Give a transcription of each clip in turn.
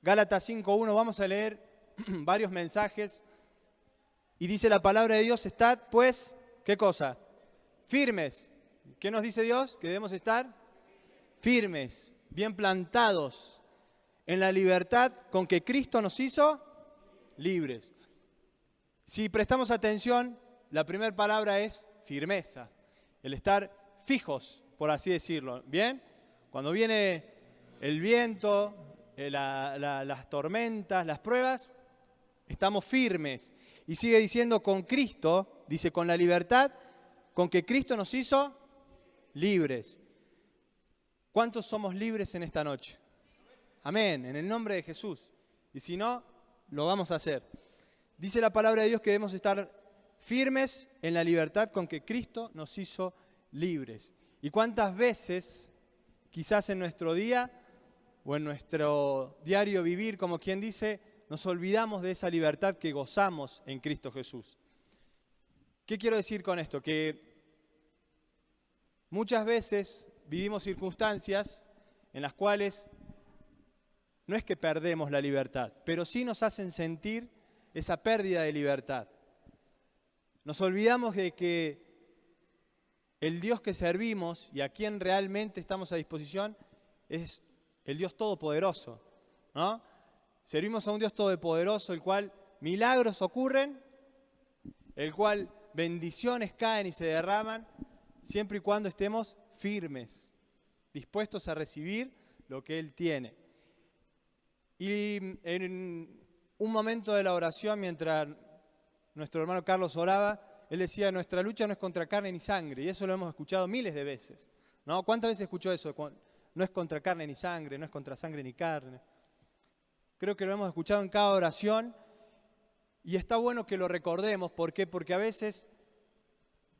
Gálatas 5:1, vamos a leer varios mensajes. Y dice la palabra de Dios, estad pues, ¿qué cosa? Firmes. ¿Qué nos dice Dios? Que debemos estar firmes, bien plantados en la libertad con que Cristo nos hizo libres. Si prestamos atención, la primera palabra es firmeza, el estar fijos, por así decirlo. ¿Bien? Cuando viene el viento, las tormentas, las pruebas, estamos firmes. Y sigue diciendo con Cristo, dice con la libertad, con que Cristo nos hizo libres. ¿Cuántos somos libres en esta noche? Amén, en el nombre de Jesús. Y si no, lo vamos a hacer. Dice la palabra de Dios que debemos estar firmes en la libertad con que Cristo nos hizo libres. ¿Y cuántas veces, quizás en nuestro día o en nuestro diario vivir, como quien dice, nos olvidamos de esa libertad que gozamos en Cristo Jesús? ¿Qué quiero decir con esto? Que muchas veces vivimos circunstancias en las cuales no es que perdemos la libertad, pero sí nos hacen sentir esa pérdida de libertad. Nos olvidamos de que el Dios que servimos y a quien realmente estamos a disposición es el Dios Todopoderoso, ¿no? Servimos a un Dios Todopoderoso, el cual milagros ocurren, el cual bendiciones caen y se derraman, siempre y cuando estemos firmes, dispuestos a recibir lo que Él tiene. Y en un momento de la oración, mientras nuestro hermano Carlos oraba, él decía, nuestra lucha no es contra carne ni sangre, y eso lo hemos escuchado miles de veces, ¿no? ¿Cuántas veces escuchó eso? No es contra carne ni sangre, no es contra sangre ni carne. Creo que lo hemos escuchado en cada oración, y está bueno que lo recordemos. ¿Por qué? Porque a veces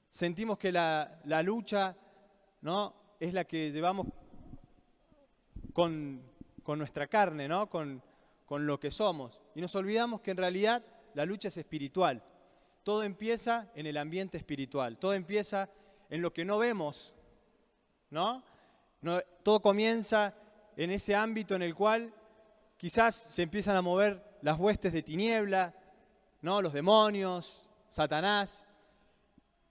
sentimos que la lucha, ¿no?, es la que llevamos con nuestra carne, ¿no?, con lo que somos. Y nos olvidamos que en realidad la lucha es espiritual. Todo empieza en el ambiente espiritual. Todo empieza en lo que no vemos, ¿no? Todo comienza en ese ámbito en el cual quizás se empiezan a mover las huestes de tiniebla, ¿no?, los demonios, Satanás.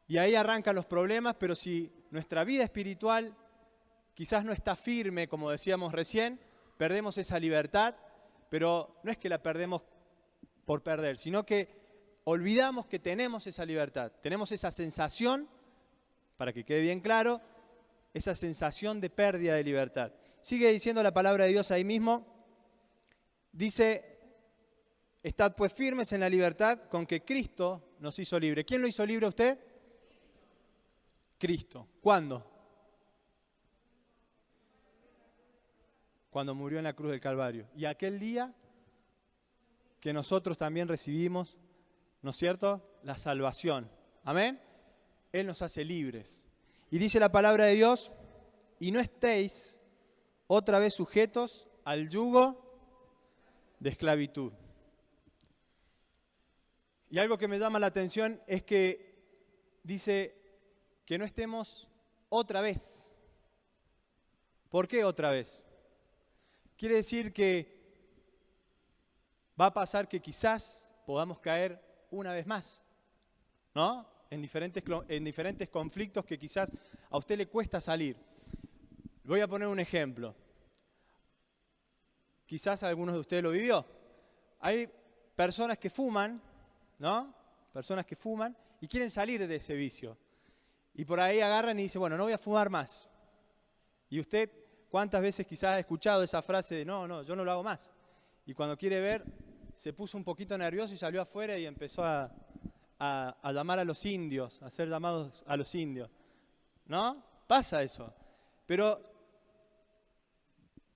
Y ahí arrancan los problemas, pero si nuestra vida espiritual quizás no está firme, como decíamos recién, perdemos esa libertad, pero no es que la perdemos por perder, sino que olvidamos que tenemos esa libertad, tenemos esa sensación, para que quede bien claro, esa sensación de pérdida de libertad. Sigue diciendo la palabra de Dios ahí mismo, dice, estad pues firmes en la libertad con que Cristo nos hizo libre. ¿Quién lo hizo libre a usted? Cristo. ¿Cuándo? Cuando murió en la cruz del Calvario. Y aquel día que nosotros también recibimos, ¿no es cierto?, la salvación. Amén. Él nos hace libres. Y dice la palabra de Dios, y no estéis otra vez sujetos al yugo de esclavitud. Y algo que me llama la atención es que dice que no estemos otra vez. ¿Por qué otra vez? Quiere decir que va a pasar que quizás podamos caer una vez más, ¿no? En diferentes conflictos que quizás a usted le cuesta salir. Voy a poner un ejemplo. Quizás algunos de ustedes lo vivió. Hay personas que fuman, ¿no? Personas que fuman y quieren salir de ese vicio. Y por ahí agarran y dicen, bueno, no voy a fumar más. Y usted, ¿cuántas veces quizás ha escuchado esa frase de no, yo no lo hago más? Y cuando quiere ver, se puso un poquito nervioso y salió afuera y empezó a llamar a los indios, a hacer llamados a los indios. ¿No? Pasa eso. Pero,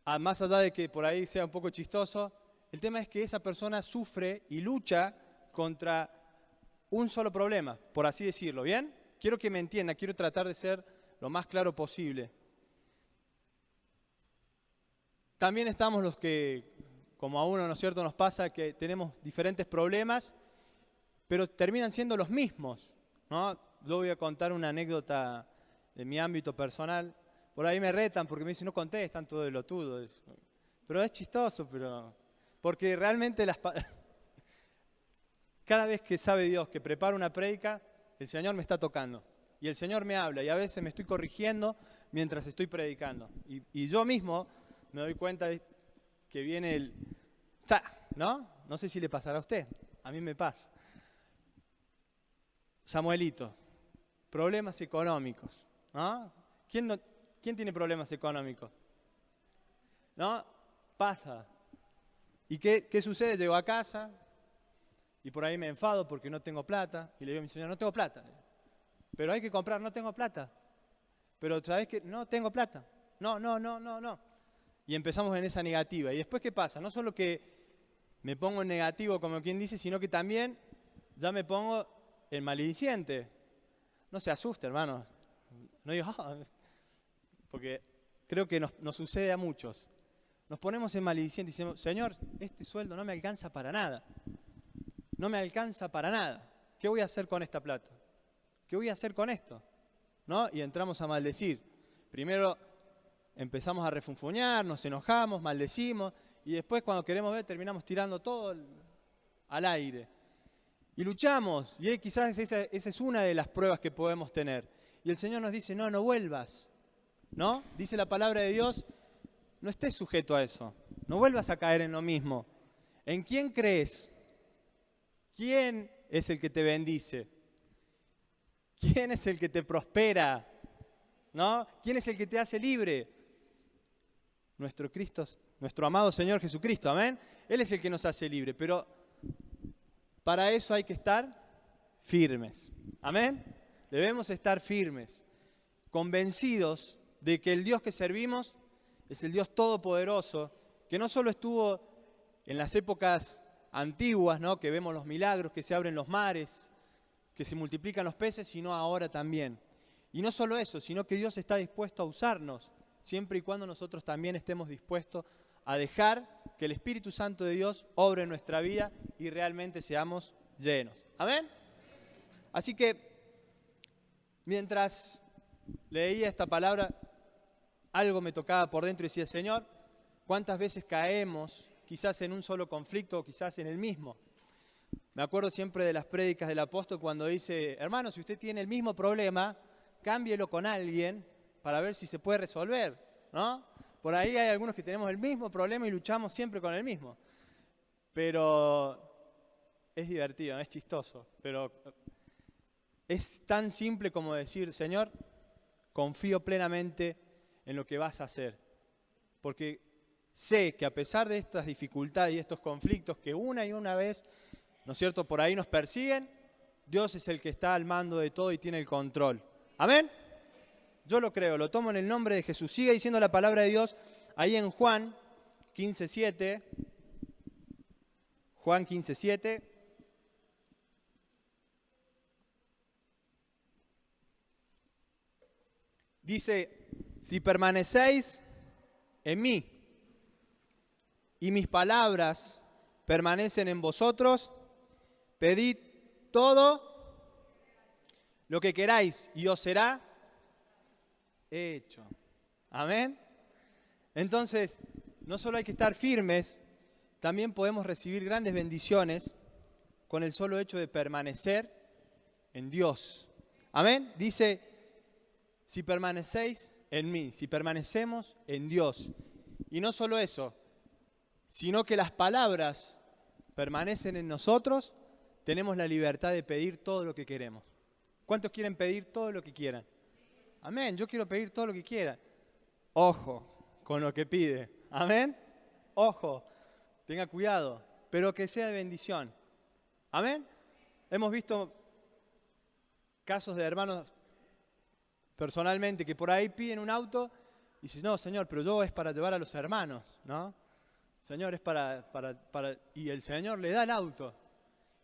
más allá de que por ahí sea un poco chistoso, el tema es que esa persona sufre y lucha contra un solo problema, por así decirlo, ¿bien? Quiero que me entienda, quiero tratar de ser lo más claro posible. También estamos los que, como a uno, ¿no es cierto?, nos pasa que tenemos diferentes problemas, pero terminan siendo los mismos, ¿no? Yo voy a contar una anécdota de mi ámbito personal. Por ahí me retan porque me dicen, no contés tanto de lo tuyo. Pero es chistoso, pero Porque realmente cada vez que sabe Dios que preparo una prédica, el Señor me está tocando. Y el Señor me habla y a veces me estoy corrigiendo mientras estoy predicando. Y yo mismo me doy cuenta que viene el... ¿No? No sé si le pasará a usted. A mí me pasa. Samuelito, problemas económicos. ¿No? ¿Quién tiene problemas económicos? ¿No? Pasa. ¿Y qué sucede? Llego a casa y por ahí me enfado porque no tengo plata. Y le digo a mi señora, no tengo plata. Pero hay que comprar, no tengo plata. Pero ¿sabés qué? No tengo plata. No. Y empezamos en esa negativa. ¿Y después qué pasa? No solo que me pongo en negativo, como quien dice, sino que también ya me pongo en malediciente. No se asuste, hermano. No digo, porque creo que nos sucede a muchos. Nos ponemos en malediciente y decimos, Señor, este sueldo no me alcanza para nada. No me alcanza para nada. ¿Qué voy a hacer con esta plata? ¿Qué voy a hacer con esto? ¿No? Y entramos a maldecir. Primero empezamos a refunfuñar, nos enojamos, maldecimos, y después cuando queremos ver terminamos tirando todo al aire. Y luchamos, y quizás esa es una de las pruebas que podemos tener. Y el Señor nos dice, no vuelvas. ¿No? Dice la palabra de Dios, no estés sujeto a eso. No vuelvas a caer en lo mismo. ¿En quién crees? ¿Quién es el que te bendice? ¿Quién es el que te prospera? ¿No? ¿Quién es el que te hace libre? Nuestro Cristo, nuestro amado Señor Jesucristo, amén. Él es el que nos hace libre, pero para eso hay que estar firmes, amén. Debemos estar firmes, convencidos de que el Dios que servimos es el Dios todopoderoso, que no solo estuvo en las épocas antiguas, ¿no? Que vemos los milagros, que se abren los mares, que se multiplican los peces, sino ahora también. Y no solo eso, sino que Dios está dispuesto a usarnos, siempre y cuando nosotros también estemos dispuestos a dejar que el Espíritu Santo de Dios obre en nuestra vida y realmente seamos llenos. ¿Amén? Así que, mientras leía esta palabra, algo me tocaba por dentro y decía, Señor, ¿cuántas veces caemos quizás en un solo conflicto o quizás en el mismo? Me acuerdo siempre de las prédicas del apóstol cuando dice, hermano, si usted tiene el mismo problema, cámbielo con alguien para ver si se puede resolver, ¿no? Por ahí hay algunos que tenemos el mismo problema y luchamos siempre con el mismo. Pero es divertido, es chistoso, pero es tan simple como decir, Señor, confío plenamente en lo que vas a hacer. Porque sé que a pesar de estas dificultades y estos conflictos que una y una vez, ¿no es cierto?, por ahí nos persiguen, Dios es el que está al mando de todo y tiene el control. ¿Amén? Yo lo creo, lo tomo en el nombre de Jesús. Sigue diciendo la palabra de Dios ahí en Juan 15:7. Juan 15:7. Dice, si permanecéis en mí y mis palabras permanecen en vosotros, pedid todo lo que queráis y os será hecho. Amén. Entonces, no solo hay que estar firmes, también podemos recibir grandes bendiciones con el solo hecho de permanecer en Dios. Amén. Dice, si permanecéis en mí, si permanecemos en Dios. Y no solo eso, sino que las palabras permanecen en nosotros, tenemos la libertad de pedir todo lo que queremos. ¿Cuántos quieren pedir todo lo que quieran? Amén, yo quiero pedir todo lo que quiera. Ojo con lo que pide. Amén. Ojo, tenga cuidado, pero que sea de bendición. Amén. Hemos visto casos de hermanos personalmente que por ahí piden un auto y dicen, no, Señor, pero yo es para llevar a los hermanos, ¿no? Señor, es para... Y el Señor le da el auto.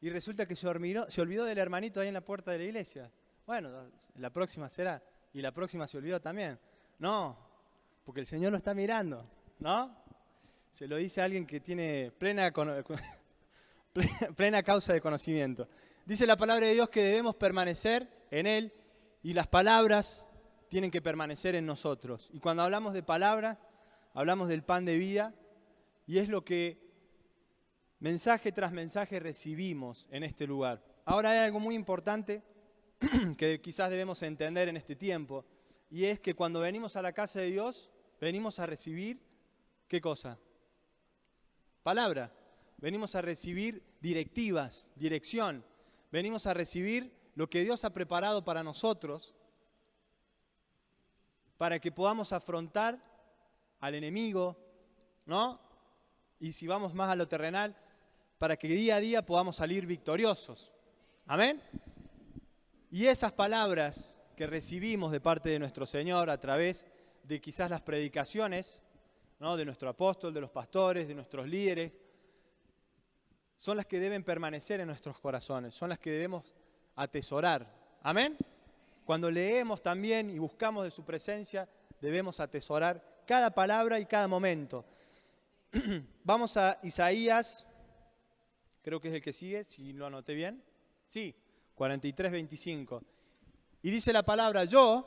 Y resulta que se olvidó del hermanito ahí en la puerta de la iglesia. Bueno, la próxima será. Y la próxima se olvidó también. No, porque el Señor lo está mirando, ¿no? Se lo dice a alguien que tiene plena causa de conocimiento. Dice la palabra de Dios que debemos permanecer en Él y las palabras tienen que permanecer en nosotros. Y cuando hablamos de palabras, hablamos del pan de vida y es lo que mensaje tras mensaje recibimos en este lugar. Ahora hay algo muy importante que quizás debemos entender en este tiempo, y es que cuando venimos a la casa de Dios, venimos a recibir, ¿qué cosa? Palabra. Venimos a recibir directivas, dirección. Venimos a recibir lo que Dios ha preparado para nosotros, para que podamos afrontar al enemigo, ¿no? Y si vamos más a lo terrenal, para que día a día podamos salir victoriosos. ¿Amén? Y esas palabras que recibimos de parte de nuestro Señor a través de quizás las predicaciones, ¿no? De nuestro apóstol, de los pastores, de nuestros líderes, son las que deben permanecer en nuestros corazones, son las que debemos atesorar. ¿Amén? Cuando leemos también y buscamos de su presencia, debemos atesorar cada palabra y cada momento. Vamos a Isaías, creo que es el que sigue, si lo anoté bien. Sí, 43, 25. Y dice la palabra, yo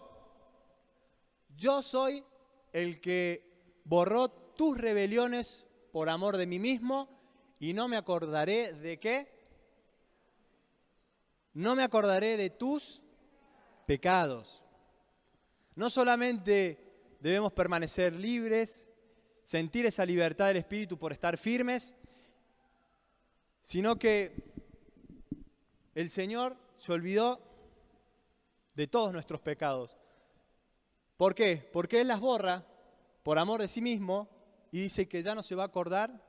soy el que borró tus rebeliones por amor de mí mismo y no me acordaré de ¿qué? No me acordaré de tus pecados. No solamente debemos permanecer libres, sentir esa libertad del Espíritu por estar firmes, sino que el Señor se olvidó de todos nuestros pecados. ¿Por qué? Porque Él las borra por amor de sí mismo y dice que ya no se va a acordar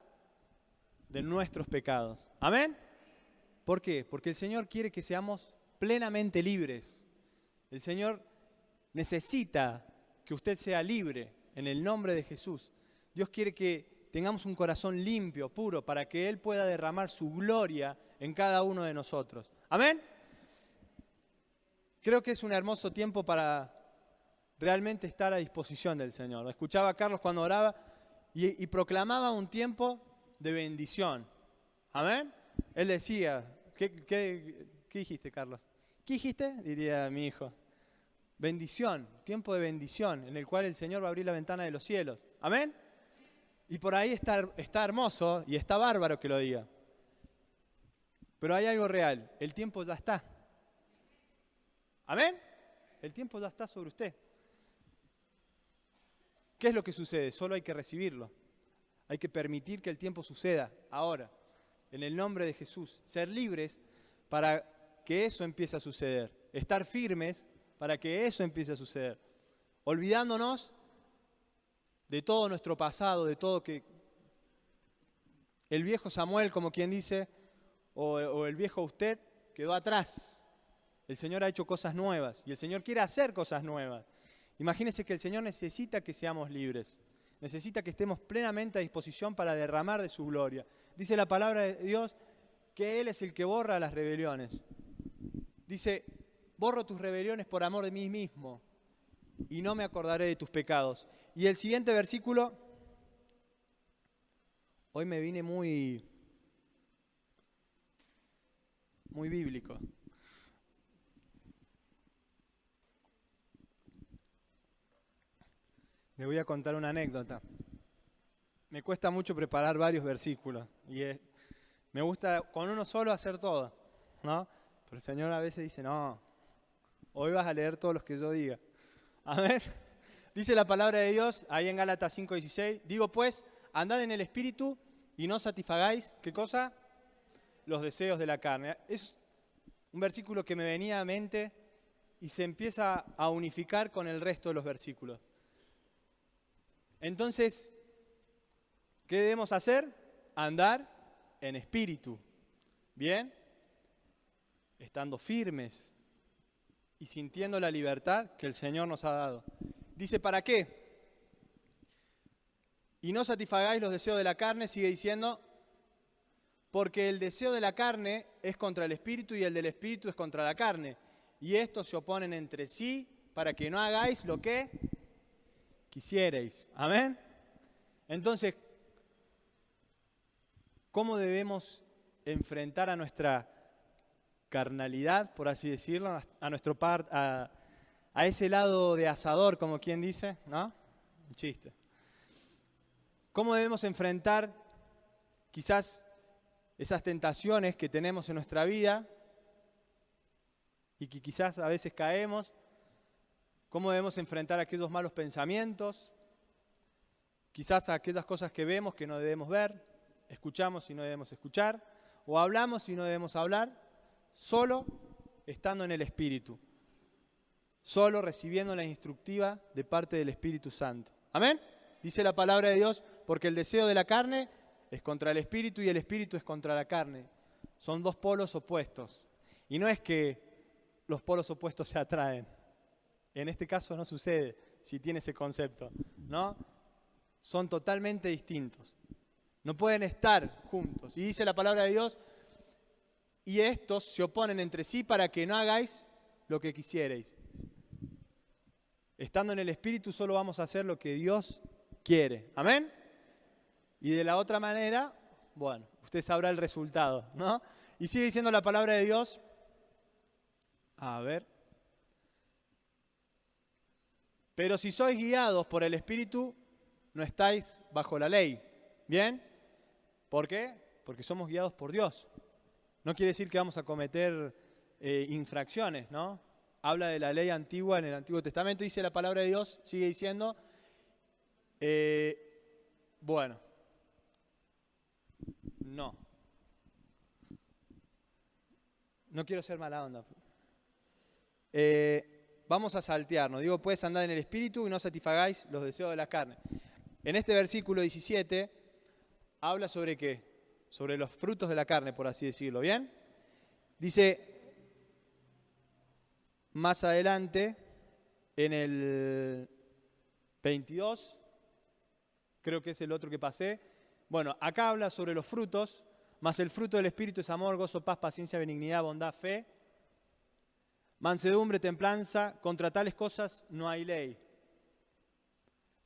de nuestros pecados. ¿Amén? ¿Por qué? Porque el Señor quiere que seamos plenamente libres. El Señor necesita que usted sea libre en el nombre de Jesús. Dios quiere que tengamos un corazón limpio, puro, para que Él pueda derramar su gloria en cada uno de nosotros. ¿Amén? Creo que es un hermoso tiempo para realmente estar a disposición del Señor. Escuchaba a Carlos cuando oraba y proclamaba un tiempo de bendición. ¿Amén? Él decía, ¿qué dijiste, Carlos? ¿Qué dijiste? Diría mi hijo. Bendición, tiempo de bendición, en el cual el Señor va a abrir la ventana de los cielos. ¿Amén? Y por ahí está hermoso y está bárbaro que lo diga. Pero hay algo real, el tiempo ya está. ¿Amén? El tiempo ya está sobre usted. ¿Qué es lo que sucede? Solo hay que recibirlo. Hay que permitir que el tiempo suceda ahora, en el nombre de Jesús. Ser libres para que eso empiece a suceder. Estar firmes para que eso empiece a suceder. Olvidándonos de todo nuestro pasado, de todo que el viejo Samuel, como quien dice, o el viejo usted, quedó atrás. El Señor ha hecho cosas nuevas y el Señor quiere hacer cosas nuevas. Imagínense que el Señor necesita que seamos libres. Necesita que estemos plenamente a disposición para derramar de su gloria. Dice la palabra de Dios que Él es el que borra las rebeliones. Dice, borro tus rebeliones por amor de mí mismo y no me acordaré de tus pecados. Y el siguiente versículo, hoy me vine muy bíblico. Le voy a contar una anécdota. Me cuesta mucho preparar varios versículos y me gusta con uno solo hacer todo, ¿no? Pero el Señor a veces dice, no, hoy vas a leer todos los que yo diga. A ver, dice la palabra de Dios ahí en Gálatas 5:16, digo pues, andad en el Espíritu y no satisfagáis, ¿qué cosa? Los deseos de la carne. Es un versículo que me venía a mente y se empieza a unificar con el resto de los versículos. Entonces, ¿qué debemos hacer? Andar en espíritu. ¿Bien? Estando firmes y sintiendo la libertad que el Señor nos ha dado. Dice, ¿para qué? Y no satisfagáis los deseos de la carne, sigue diciendo, porque el deseo de la carne es contra el espíritu y el del espíritu es contra la carne. Y estos se oponen entre sí para que no hagáis lo que quisierais. ¿Amén? Entonces, ¿cómo debemos enfrentar a nuestra carnalidad, por así decirlo, a ese lado de asador, como quien dice, ¿no? Un chiste. ¿Cómo debemos enfrentar quizás esas tentaciones que tenemos en nuestra vida y que quizás a veces caemos, cómo debemos enfrentar aquellos malos pensamientos, quizás aquellas cosas que vemos que no debemos ver, escuchamos y no debemos escuchar, o hablamos y no debemos hablar, solo estando en el Espíritu, solo recibiendo la instructiva de parte del Espíritu Santo. ¿Amén? Dice la palabra de Dios, porque el deseo de la carne es contra el Espíritu y el Espíritu es contra la carne. Son dos polos opuestos. Y no es que los polos opuestos se atraen. En este caso no sucede si tiene ese concepto, ¿no? Son totalmente distintos. No pueden estar juntos. Y dice la palabra de Dios, y estos se oponen entre sí para que no hagáis lo que quisierais. Estando en el Espíritu solo vamos a hacer lo que Dios quiere. ¿Amén? Y de la otra manera, bueno, usted sabrá el resultado, ¿no? Y sigue diciendo la palabra de Dios. A ver. Pero si sois guiados por el Espíritu, no estáis bajo la ley. ¿Bien? ¿Por qué? Porque somos guiados por Dios. No quiere decir que vamos a cometer infracciones, ¿no? Habla de la ley antigua en el Antiguo Testamento, dice la palabra de Dios, sigue diciendo, bueno, no quiero ser mala onda. Vamos a saltearnos, digo, puedes andar en el Espíritu y no satisfagáis los deseos de la carne. En este versículo 17 habla sobre ¿qué? Sobre los frutos de la carne, por así decirlo, ¿bien? Dice más adelante, en el 22, creo que es el otro que pasé. Bueno, acá habla sobre los frutos, más el fruto del Espíritu es amor, gozo, paz, paciencia, benignidad, bondad, fe, mansedumbre, templanza, contra tales cosas no hay ley.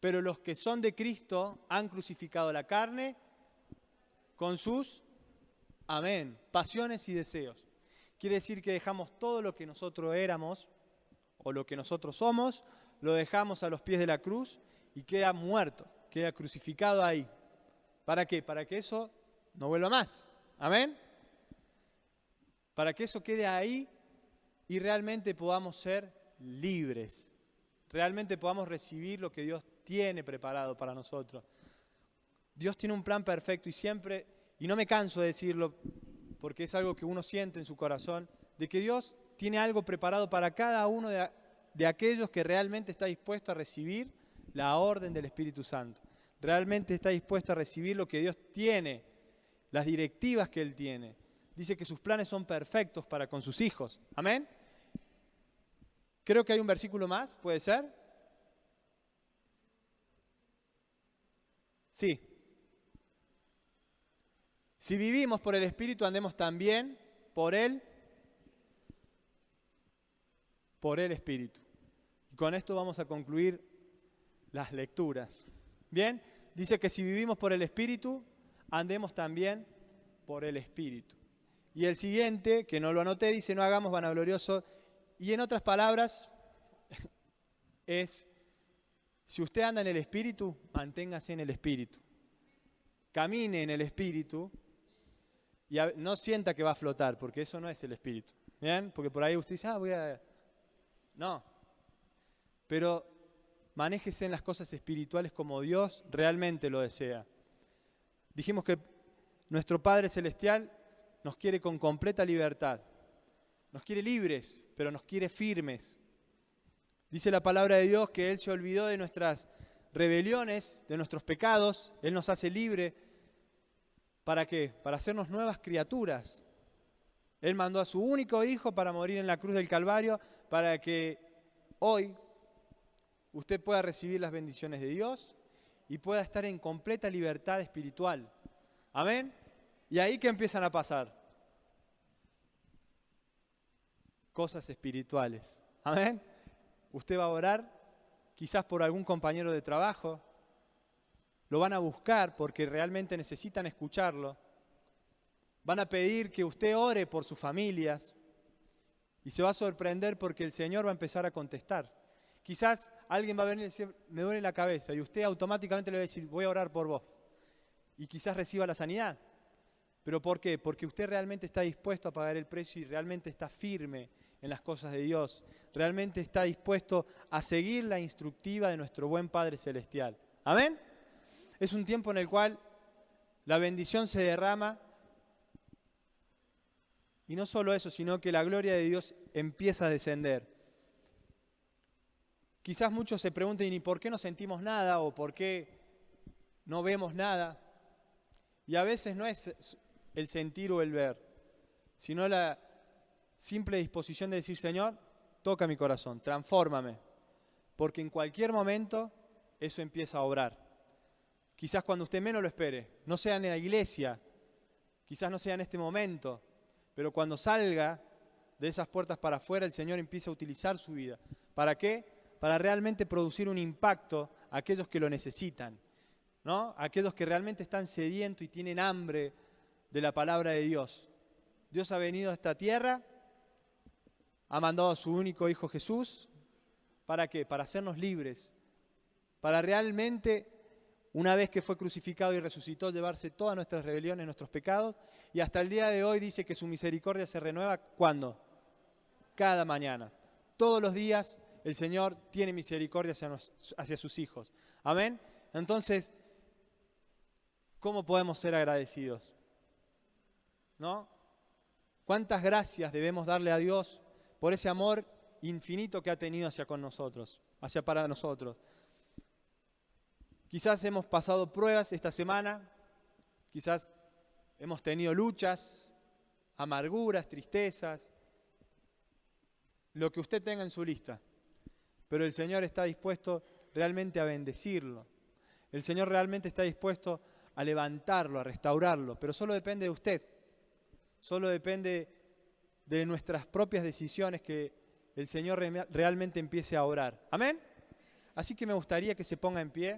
Pero los que son de Cristo han crucificado la carne con sus, amén, pasiones y deseos. Quiere decir que dejamos todo lo que nosotros éramos o lo que nosotros somos, lo dejamos a los pies de la cruz y queda muerto, queda crucificado ahí. ¿Para qué? Para que eso no vuelva más. ¿Amén? Para que eso quede ahí y realmente podamos ser libres. Realmente podamos recibir lo que Dios tiene preparado para nosotros. Dios tiene un plan perfecto y siempre, y no me canso de decirlo, porque es algo que uno siente en su corazón, de que Dios tiene algo preparado para cada uno de aquellos que realmente está dispuesto a recibir la orden del Espíritu Santo. Realmente está dispuesto a recibir lo que Dios tiene, las directivas que Él tiene. Dice que sus planes son perfectos para con sus hijos. ¿Amén? Creo que hay un versículo más, ¿puede ser? Sí. Si vivimos por el Espíritu, andemos también por el Espíritu. Y con esto vamos a concluir las lecturas. Bien, dice que si vivimos por el Espíritu, andemos también por el Espíritu. Y el siguiente, que no lo anoté, dice no hagamos vanaglorioso. Y en otras palabras, es, si usted anda en el Espíritu, manténgase en el Espíritu. Camine en el Espíritu. Y no sienta que va a flotar, porque eso no es el Espíritu. ¿Bien? Porque por ahí usted dice, No. Pero manéjese en las cosas espirituales como Dios realmente lo desea. Dijimos que nuestro Padre Celestial nos quiere con completa libertad. Nos quiere libres, pero nos quiere firmes. Dice la palabra de Dios que Él se olvidó de nuestras rebeliones, de nuestros pecados. Él nos hace libre. ¿Para qué? Para hacernos nuevas criaturas. Él mandó a su único Hijo para morir en la cruz del Calvario, para que hoy usted pueda recibir las bendiciones de Dios y pueda estar en completa libertad espiritual. ¿Amén? Y ahí que empiezan a pasar cosas espirituales. ¿Amén? Usted va a orar quizás por algún compañero de trabajo. Lo van a buscar porque realmente necesitan escucharlo. Van a pedir que usted ore por sus familias y se va a sorprender porque el Señor va a empezar a contestar. Quizás alguien va a venir y decir, me duele la cabeza, y usted automáticamente le va a decir, voy a orar por vos. Y quizás reciba la sanidad. ¿Pero por qué? Porque usted realmente está dispuesto a pagar el precio y realmente está firme en las cosas de Dios. Realmente está dispuesto a seguir la instructiva de nuestro buen Padre Celestial. ¿Amén? Es un tiempo en el cual la bendición se derrama. Y no solo eso, sino que la gloria de Dios empieza a descender. Quizás muchos se pregunten, ¿y por qué no sentimos nada? ¿O por qué no vemos nada? Y a veces no es el sentir o el ver, sino la simple disposición de decir, Señor, toca mi corazón, transfórmame. Porque en cualquier momento eso empieza a obrar. Quizás cuando usted menos lo espere, no sea en la iglesia, quizás no sea en este momento, pero cuando salga de esas puertas para afuera, el Señor empieza a utilizar su vida. ¿Para qué? Para realmente producir un impacto a aquellos que lo necesitan, ¿no? A aquellos que realmente están sedientos y tienen hambre de la palabra de Dios. Dios ha venido a esta tierra, ha mandado a su único Hijo Jesús. ¿Para qué? Para hacernos libres. Para realmente, una vez que fue crucificado y resucitó, llevarse todas nuestras rebeliones, nuestros pecados. Y hasta el día de hoy dice que su misericordia se renueva, ¿cuándo? Cada mañana. Todos los días el Señor tiene misericordia hacia sus hijos. ¿Amén? Entonces, ¿cómo podemos ser agradecidos? ¿No? ¿Cuántas gracias debemos darle a Dios por ese amor infinito que ha tenido hacia para nosotros? Quizás hemos pasado pruebas esta semana, quizás hemos tenido luchas, amarguras, tristezas, lo que usted tenga en su lista. Pero el Señor está dispuesto realmente a bendecirlo. El Señor realmente está dispuesto a levantarlo, a restaurarlo. Pero solo depende de usted. Solo depende de nuestras propias decisiones que el Señor realmente empiece a obrar. ¿Amén? Así que me gustaría que se ponga en pie.